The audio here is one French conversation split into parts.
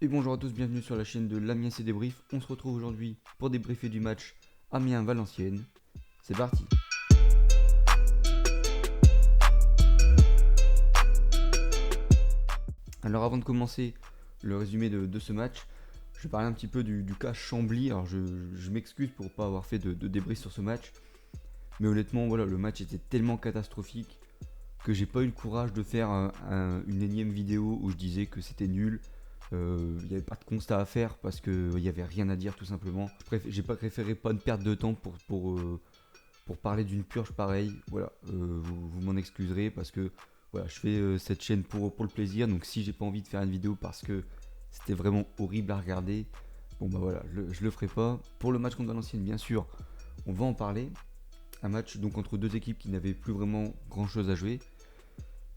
Et bonjour à tous, bienvenue sur la chaîne de l'Amiens c'est débrief. On se retrouve aujourd'hui pour débriefer du match Amiens-Valenciennes. C'est parti. Alors avant de commencer le résumé de ce match, je vais parler un petit peu du cas Chambly. Alors je m'excuse pour ne pas avoir fait de débrief sur ce match. Mais honnêtement, voilà, le match était tellement catastrophique que j'ai pas eu le courage de faire une énième vidéo où je disais que c'était nul. Il n'y avait pas de constat à faire parce qu'il n'y avait rien à dire tout simplement. J'ai pas préféré pas de perdre de temps pour parler d'une purge pareille. Voilà, vous m'en excuserez parce que voilà, je fais cette chaîne pour le plaisir. Donc si j'ai pas envie de faire une vidéo parce que c'était vraiment horrible à regarder, bon bah voilà, je le ferai pas. Pour le match contre Valenciennes, bien sûr, on va en parler. Un match donc entre deux équipes qui n'avaient plus vraiment grand chose à jouer.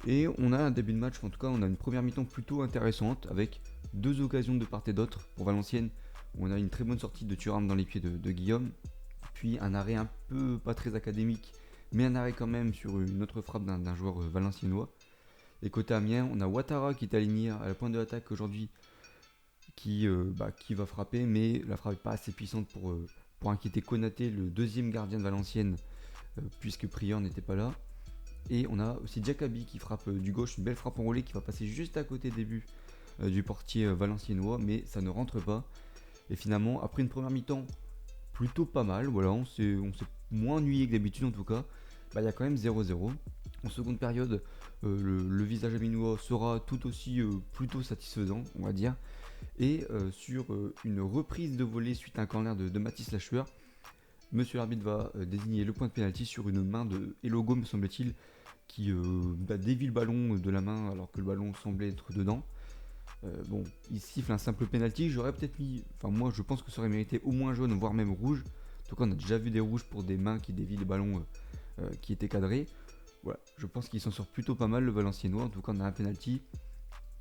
Et on a un début de match, en tout cas on a une première mi-temps plutôt intéressante avec deux occasions de part et d'autre. Pour Valenciennes, on a une très bonne sortie de Thuram dans les pieds de Guillaume, puis un arrêt un peu pas très académique, mais un arrêt quand même sur une autre frappe d'un joueur valenciennois. Et côté Amiens, on a Ouattara qui est aligné à la pointe de l'attaque aujourd'hui, qui va frapper, mais la frappe n'est pas assez puissante pour inquiéter Konaté, le deuxième gardien de Valenciennes, puisque Prior n'était pas là. Et on a aussi Diakaby qui frappe du gauche, une belle frappe enroulée qui va passer juste à côté des buts du portier valenciennois, mais ça ne rentre pas. Et finalement, après une première mi-temps plutôt pas mal, voilà, on s'est moins ennuyé que d'habitude en tout cas, il y a quand même 0-0. En seconde période, le visage aminois sera tout aussi plutôt satisfaisant, on va dire. Et sur une reprise de volée suite à un corner de Mathis Lachueur, Monsieur l'arbitre va désigner le point de pénalty sur une main de Elogo, me semble-t-il, qui dévie le ballon de la main alors que le ballon semblait être dedans. Bon, il siffle un simple penalty. J'aurais peut-être mis. Enfin, moi, je pense que ça aurait mérité au moins jaune, voire même rouge. En tout cas, on a déjà vu des rouges pour des mains qui dévient les ballons qui étaient cadrés. Voilà, je pense qu'il s'en sort plutôt pas mal, le Valenciennois. En tout cas, on a un penalty.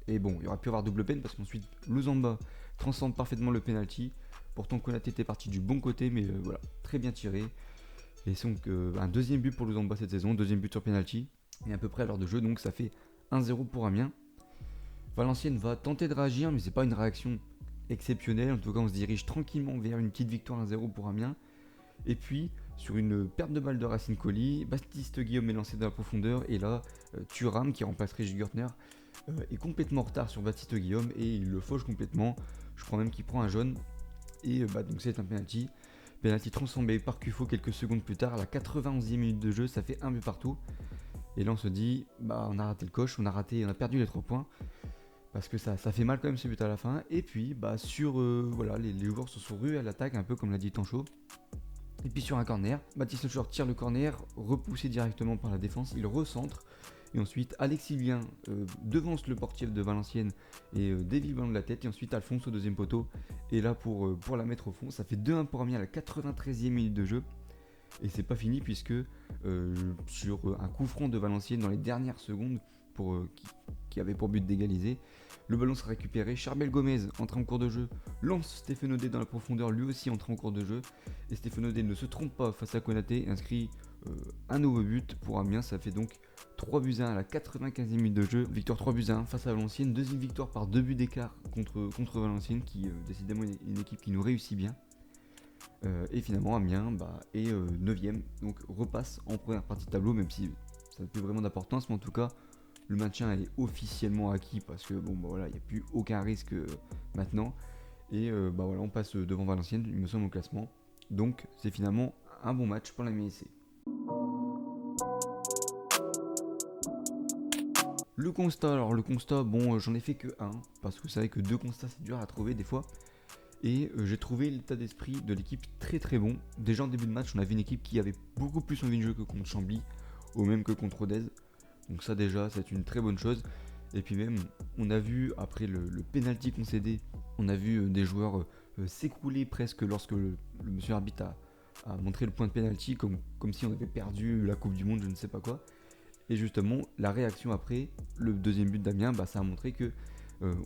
Et bon, il aurait pu avoir double peine parce qu'ensuite, Lozamba transcende parfaitement le penalty. Pourtant, Konaté était parti du bon côté, mais voilà, très bien tiré. Et donc, un deuxième but pour Lozamba cette saison, deuxième but sur penalty. Et à peu près à l'heure de jeu, donc ça fait 1-0 pour Amiens. Valenciennes va tenter de réagir, mais c'est pas une réaction exceptionnelle. En tout cas, on se dirige tranquillement vers une petite victoire 1-0 pour Amiens. Et puis, sur une perte de balle de Racine Colli, Baptiste Guillaume est lancé dans la profondeur. Et là, Thuram, qui remplacerait Jugurtner, est complètement en retard sur Baptiste Guillaume et il le fauche complètement. Je crois même qu'il prend un jaune. Et donc c'est un penalty. Penalty transformé par Kufo quelques secondes plus tard. À la 91e minute de jeu, ça fait un but partout. Et là, on se dit, on a raté le coche, on a perdu les 3 points. Parce que ça fait mal quand même ce but à la fin. Et puis les joueurs se sont rués à l'attaque, un peu comme l'a dit Tancho. Et puis sur un corner, Baptiste Lachueur tire le corner, repoussé directement par la défense, il recentre. Et ensuite Alexis Lien devance le portier de Valenciennes et dévie le ballon de la tête. Et ensuite Alphonse au deuxième poteau. Et là pour la mettre au fond, ça fait 2-1 pour Amiens à la 93e minute de jeu. Et c'est pas fini puisque sur un coup franc de Valenciennes dans les dernières secondes qui avait pour but d'égaliser, le ballon sera récupéré. Charbel Gomez entré en cours de jeu, lance Stéphane Odé dans la profondeur, lui aussi entré en cours de jeu. Et Stéphane Odé ne se trompe pas face à Konaté, inscrit un nouveau but pour Amiens. Ça fait donc 3-1 à la 95e minute de jeu. Victoire 3-1 face à Valenciennes. Deuxième victoire par 2 buts d'écart contre Valenciennes, qui décidément une équipe qui nous réussit bien. Et finalement Amiens est 9ème, donc repasse en première partie de tableau, même si ça n'a plus vraiment d'importance, mais en tout cas le maintien est officiellement acquis parce que il n'y a plus aucun risque maintenant. Et on passe devant Valenciennes, il me semble, au classement. Donc c'est finalement un bon match pour la MSC. Le constat, j'en ai fait que un, parce que vous savez que 2 constats c'est dur à trouver des fois. Et j'ai trouvé l'état d'esprit de l'équipe très très bon. Déjà en début de match, on avait une équipe qui avait beaucoup plus envie de jeu que contre Chambly, au même que contre Rodez. Donc ça déjà, c'est une très bonne chose. Et puis même, on a vu, après le penalty concédé, on a vu des joueurs s'écrouler presque lorsque le monsieur arbitre a montré le point de penalty, comme si on avait perdu la Coupe du Monde, je ne sais pas quoi. Et justement, la réaction après, le deuxième but d'Amiens, ça a montré que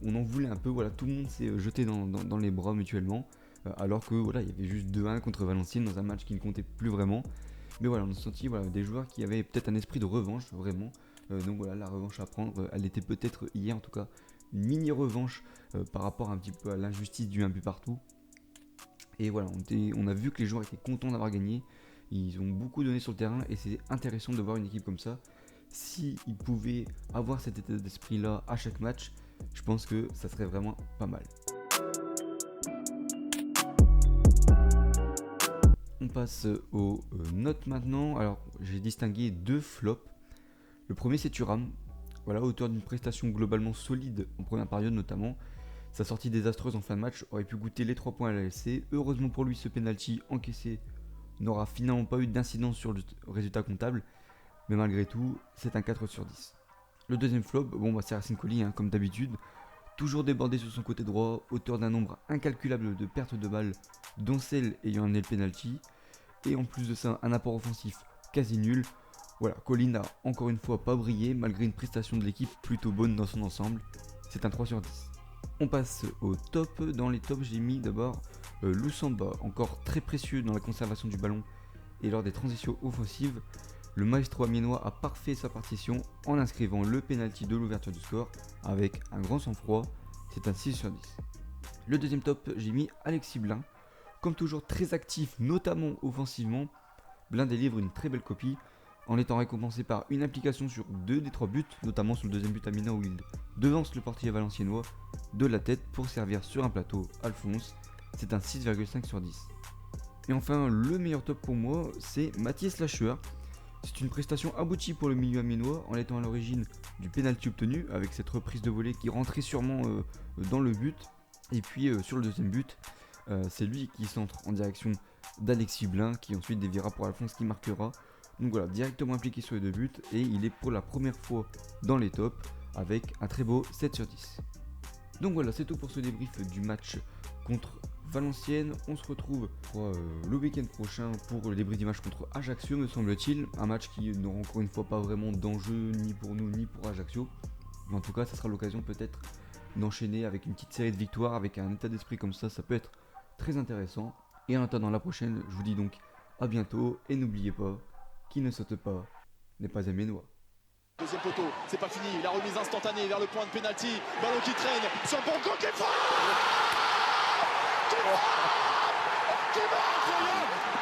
on en voulait un peu, tout le monde s'est jeté dans les bras mutuellement, alors que il y avait juste 2-1 contre Valenciennes dans un match qui ne comptait plus vraiment. Mais on a senti des joueurs qui avaient peut-être un esprit de revanche, vraiment. Donc la revanche à prendre, elle était peut-être hier en tout cas une mini revanche par rapport un petit peu à l'injustice du 1 but partout. Et voilà, on a vu que les joueurs étaient contents d'avoir gagné. Ils ont beaucoup donné sur le terrain et c'est intéressant de voir une équipe comme ça. S'ils pouvaient avoir cet état d'esprit-là à chaque match, je pense que ça serait vraiment pas mal. On passe aux notes maintenant. Alors, j'ai distingué 2 flops. Le premier, c'est Thuram. Voilà, auteur d'une prestation globalement solide en première période notamment. Sa sortie désastreuse en fin de match aurait pu goûter les 3 points à la LC. Heureusement pour lui, ce penalty encaissé n'aura finalement pas eu d'incidence sur le résultat comptable. Mais malgré tout, c'est un 4 sur 10. Le deuxième flop, c'est Racine Colli, comme d'habitude. Toujours débordé sur son côté droit, auteur d'un nombre incalculable de pertes de balles, dont celle ayant amené le penalty. Et en plus de ça, un apport offensif quasi nul. Voilà, Colli n'a encore une fois pas brillé malgré une prestation de l'équipe plutôt bonne dans son ensemble. C'est un 3 sur 10. On passe au top. Dans les tops, j'ai mis d'abord Lusamba, encore très précieux dans la conservation du ballon et lors des transitions offensives. Le maestro amiénois a parfait sa partition en inscrivant le penalty de l'ouverture du score avec un grand sang-froid. C'est un 6 sur 10. Le deuxième top, j'ai mis Alexis Blin. Comme toujours très actif, notamment offensivement, Blin délivre une très belle copie en étant récompensé par une application sur 2 des 3 buts, notamment sur le deuxième but à Mina où il devance le portier valenciennois de la tête pour servir sur un plateau Alphonse. C'est un 6,5 sur 10. Et enfin, le meilleur top pour moi, c'est Matthias Lachueur. C'est une prestation aboutie pour le milieu amiénois en étant à l'origine du pénalty obtenu avec cette reprise de volée qui rentrait sûrement dans le but. Et puis sur le deuxième but, c'est lui qui centre en direction d'Alexis Blin qui ensuite déviera pour Alphonse qui marquera. Donc voilà, directement impliqué sur les 2 buts et il est pour la première fois dans les tops avec un très beau 7 sur 10. Donc voilà, c'est tout pour ce débrief du match contre Valenciennes. On se retrouve le week-end prochain pour le débrief du match contre Ajaccio, me semble-t-il. Un match qui n'aura encore une fois pas vraiment d'enjeu ni pour nous ni pour Ajaccio. Mais en tout cas, ça sera l'occasion peut-être d'enchaîner avec une petite série de victoires, avec un état d'esprit comme ça peut être très intéressant. Et en attendant la prochaine, je vous dis donc à bientôt et n'oubliez pas, qui ne saute pas n'est pas amiénois. Deuxième poteau, c'est pas fini, la remise instantanée vers le point de pénalty, ballon qui traîne, sur Borgo qui frappe, qui marque, incroyable.